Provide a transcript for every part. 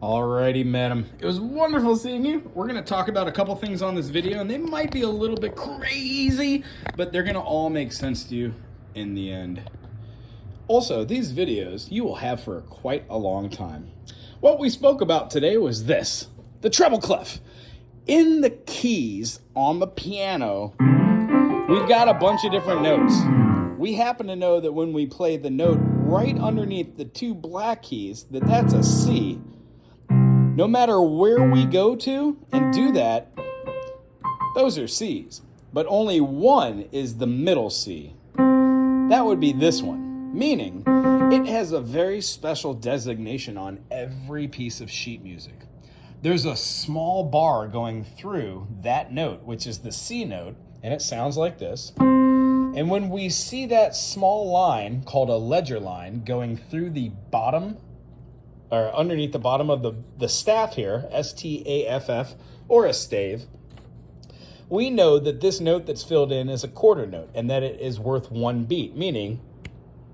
Alrighty, madam. It was wonderful seeing you. We're going to talk about a couple things on this video, and they might be a little bit crazy, but they're going to all make sense to you in the end. Also, these videos you will have for quite a long time. What we spoke about today was this, the treble clef. In the keys on the piano, we've got a bunch of different notes. We happen to know that when we play the note right underneath the two black keys, that's a C. No matter where we go to and do that, those are C's. But only one is the middle C. That would be this one, meaning it has a very special designation on every piece of sheet music. There's a small bar going through that note, which is the C note, and it sounds like this. And when we see that small line called a ledger line going through the bottom, or underneath the bottom of the staff here, S-T-A-F-F, or a stave, we know that this note that's filled in is a quarter note and that it is worth one beat, meaning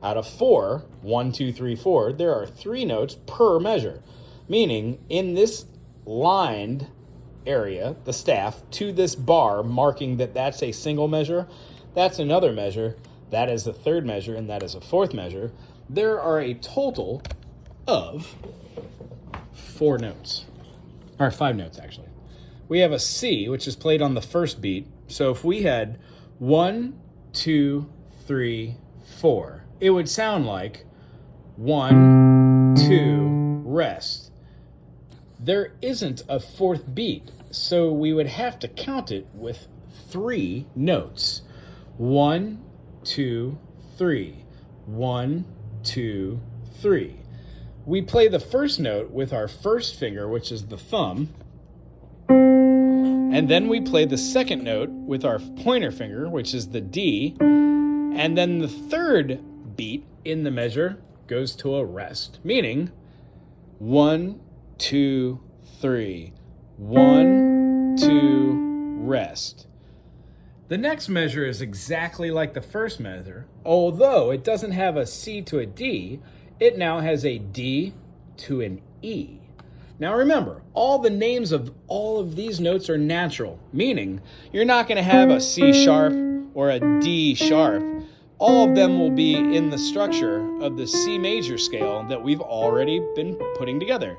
out of 4, 1, 2, 3, 4, there are 3 notes per measure, meaning in this lined area, the staff, to this bar, marking that that's a single measure, that's another measure, that is a third measure, and that is a fourth measure, there are a total of 4 notes, or 5 notes actually. We have a C, which is played on the first beat. So if we had 1, 2, 3, 4, it would sound like 1, 2, rest. There isn't a fourth beat, so we would have to count it with 3 notes. 1, 2, 3. 1, 2, 3. We play the first note with our first finger, which is the thumb, and then we play the second note with our pointer finger, which is the D, and then the third beat in the measure goes to a rest, meaning 1, 2, 3. 1, 2, rest. The next measure is exactly like the first measure, although it doesn't have a C to a D, it now has a D to an E. Now remember, all the names of all of these notes are natural, meaning you're not going to have a C sharp or a D sharp. All of them will be in the structure of the C major scale that we've already been putting together.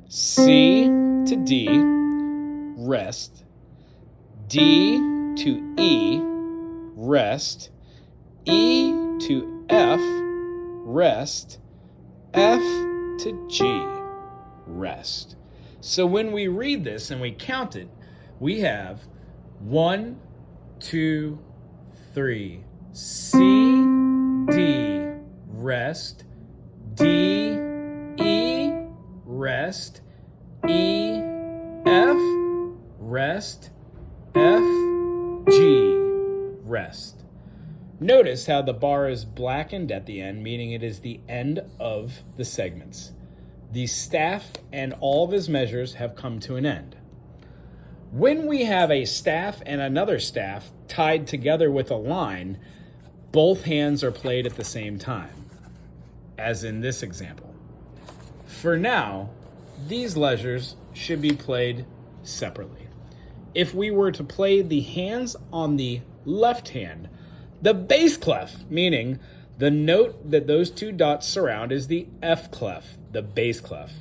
C to D, rest. D to E, rest. E to F, rest. F to G, rest. So when we read this and we count it, we have 1, 2, 3. C, D, rest. D, E, rest. E, F, rest. F, G, rest. Notice how the bar is blackened at the end, meaning it is the end of the segments. The staff and all of his measures have come to an end. When we have a staff and another staff tied together with a line, both hands are played at the same time, as in this example. For now, these measures should be played separately. If we were to play the hands on the left hand, the bass clef, meaning the note that those 2 dots surround, is the F clef, the bass clef.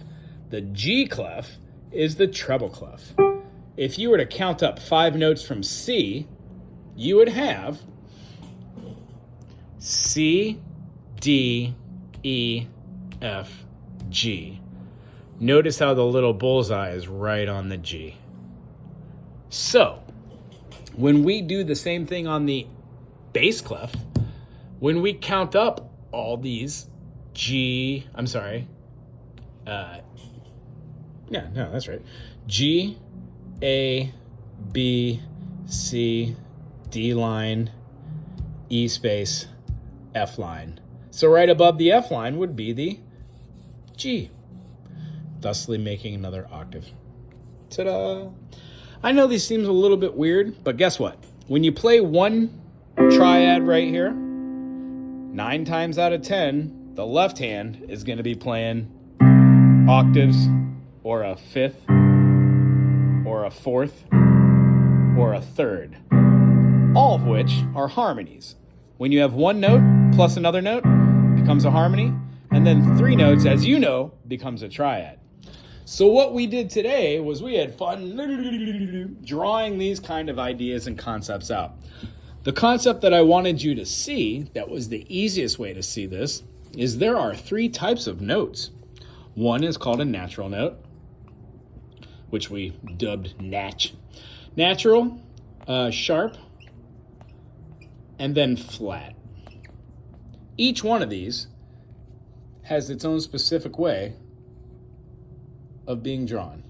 The G clef is the treble clef. If you were to count up 5 notes from C, you would have C, D, E, F, G. Notice how the little bullseye is right on the G. So, when we do the same thing on the bass clef, when we count up all these G, I'm sorry, that's right. G, A, B, C, D line, E space, F line. So right above the F line would be the G, thusly making another octave. Ta-da! I know these seems a little bit weird, but guess what? When you play one triad right here, 9 times out of 10, the left hand is going to be playing octaves or a fifth or a fourth or a third, all of which are harmonies. When you have one note plus another note, becomes a harmony, and then 3 notes, as you know, becomes a triad. So what we did today was we had fun drawing these kind of ideas and concepts out. The concept that I wanted you to see, that was the easiest way to see this, is there are 3 types of notes. One is called a natural note, which we dubbed natch. Natural, sharp, and then flat. Each one of these has its own specific way of being drawn.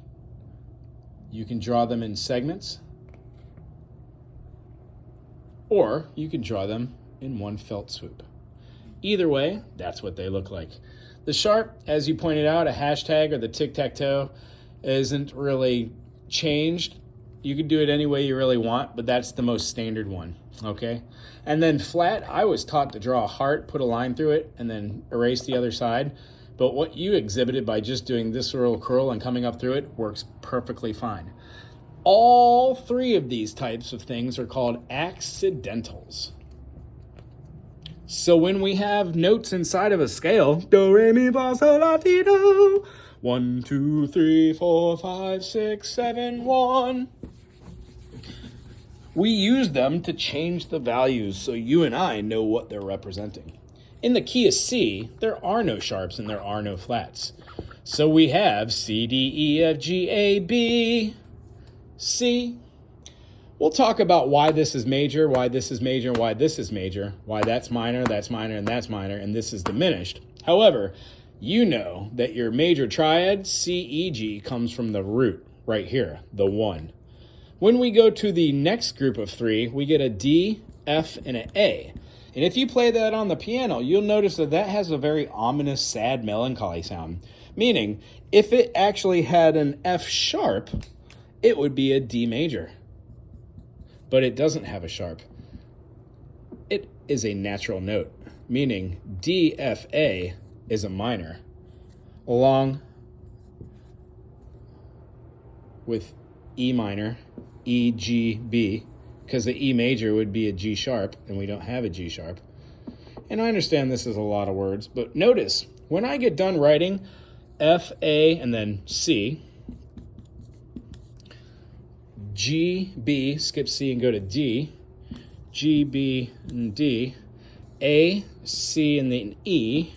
You can draw them in segments, or you can draw them in one felt swoop. Either way, that's what they look like. The sharp, as you pointed out, a hashtag or the tic-tac-toe isn't really changed. You can do it any way you really want, but that's the most standard one, okay? And then flat, I was taught to draw a heart, put a line through it, and then erase the other side. But what you exhibited by just doing this little curl and coming up through it works perfectly fine. All 3 of these types of things are called accidentals. So when we have notes inside of a scale, do, re, mi, fa, sol, la, ti, do, 1, 2, 3, 4, 5, 6, 7, 1. We use them to change the values so you and I know what they're representing. In the key of C, there are no sharps and there are no flats. So we have C, D, E, F, G, A, B, C. We'll talk about why this is major, why this is major, why this is major, why that's minor, and that's minor, and this is diminished. However, you know that your major triad, C, E, G, comes from the root right here, the 1. When we go to the next group of 3, we get a D, F, and an A. And if you play that on the piano, you'll notice that that has a very ominous, sad, melancholy sound. Meaning, if it actually had an F sharp, it would be a D major. But it doesn't have a sharp. It is a natural note, meaning D, F, A is a minor, along with E minor, E, G, B, because the E major would be a G sharp, and we don't have a G sharp. And I understand this is a lot of words, but notice, when I get done writing F, A, and then C, G, B, skip C and go to D, G, B, and D, A, C, and then E,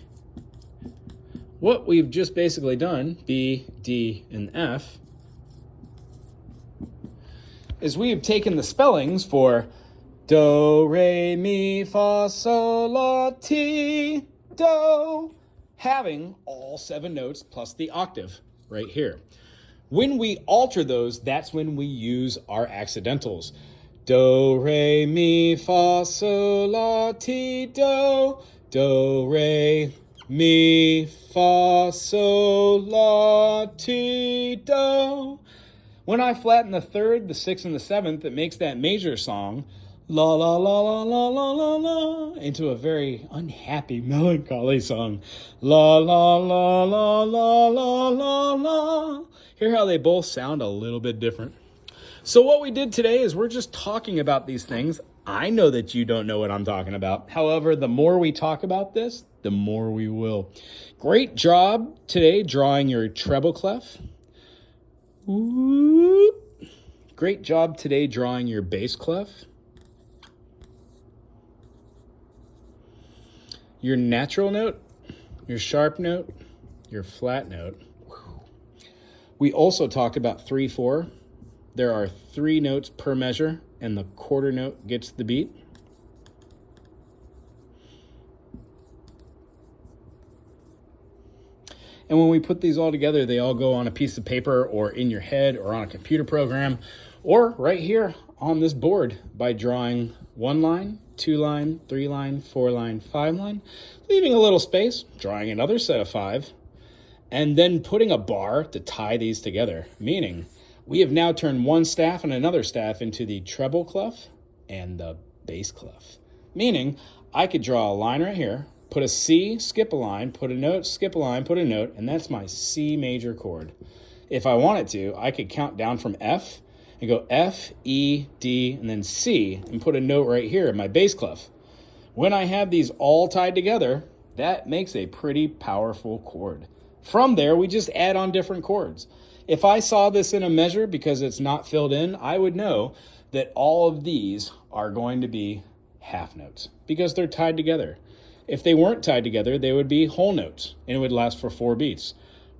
what we've just basically done, B, D, and F, is we have taken the spellings for do, re, mi, fa, sol, la, ti, do, having all 7 notes plus the octave right here. When we alter those, that's when we use our accidentals. Do, re, mi, fa, sol, la, ti, do, re, mi, fa, sol, la, ti, do. When I flatten the 3rd, the 6th, and the 7th, it makes that major song, la, la, la, la, la, la, la, la, into a very unhappy, melancholy song. La, la, la, la, la, la, la, la. Hear how they both sound a little bit different? So what we did today is we're just talking about these things. I know that you don't know what I'm talking about. However, the more we talk about this, the more we will. Great job today drawing your treble clef. Ooh. Great job today drawing your bass clef. Your natural note, your sharp note, your flat note. We also talked about 3/4. There are 3 notes per measure, and the quarter note gets the beat. And when we put these all together, they all go on a piece of paper or in your head or on a computer program or right here on this board by drawing 1 line, 2 line, 3 line, 4 line, 5 line, leaving a little space, drawing another set of 5, and then putting a bar to tie these together, meaning we have now turned one staff and another staff into the treble clef and the bass clef. Meaning, I could draw a line right here, put a C, skip a line, put a note, skip a line, put a note, and that's my C major chord. If I wanted to, I could count down from F and go F, E, D, and then C, and put a note right here in my bass clef. When I have these all tied together, that makes a pretty powerful chord. From there, we just add on different chords. If I saw this in a measure because it's not filled in, I would know that all of these are going to be half notes because they're tied together. If they weren't tied together, they would be whole notes, and it would last for 4 beats.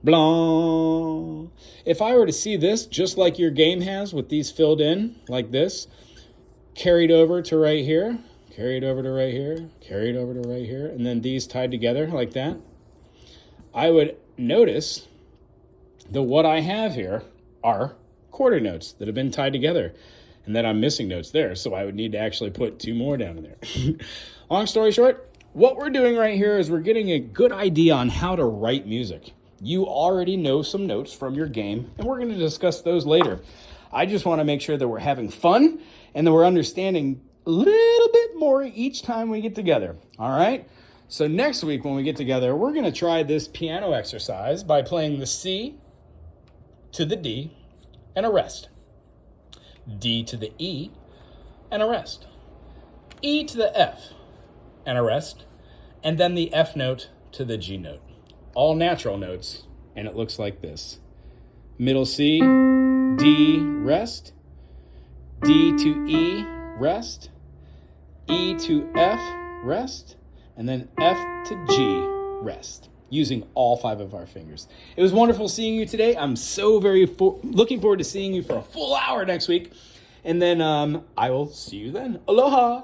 Blanc. If I were to see this, just like your game has with these filled in, like this, carried over to right here, carried over to right here, carried over to right here, and then these tied together like that, I would notice that what I have here are quarter notes that have been tied together, and that I'm missing notes there, so I would need to actually put 2 more down in there. Long story short, what we're doing right here is we're getting a good idea on how to write music. You already know some notes from your game, and we're going to discuss those later. I just want to make sure that we're having fun and that we're understanding a little bit more each time we get together, all right? So next week when we get together, we're going to try this piano exercise by playing the C to the D and a rest. D to the E and a rest. E to the F and a rest. And then the F note to the G note. All natural notes, and it looks like this. Middle C, D, rest. D to E, rest. E to F, rest. And then F to G, rest. Using all 5 of our fingers. It was wonderful seeing you today. I'm so very looking forward to seeing you for a full hour next week. And then I will see you then. Aloha!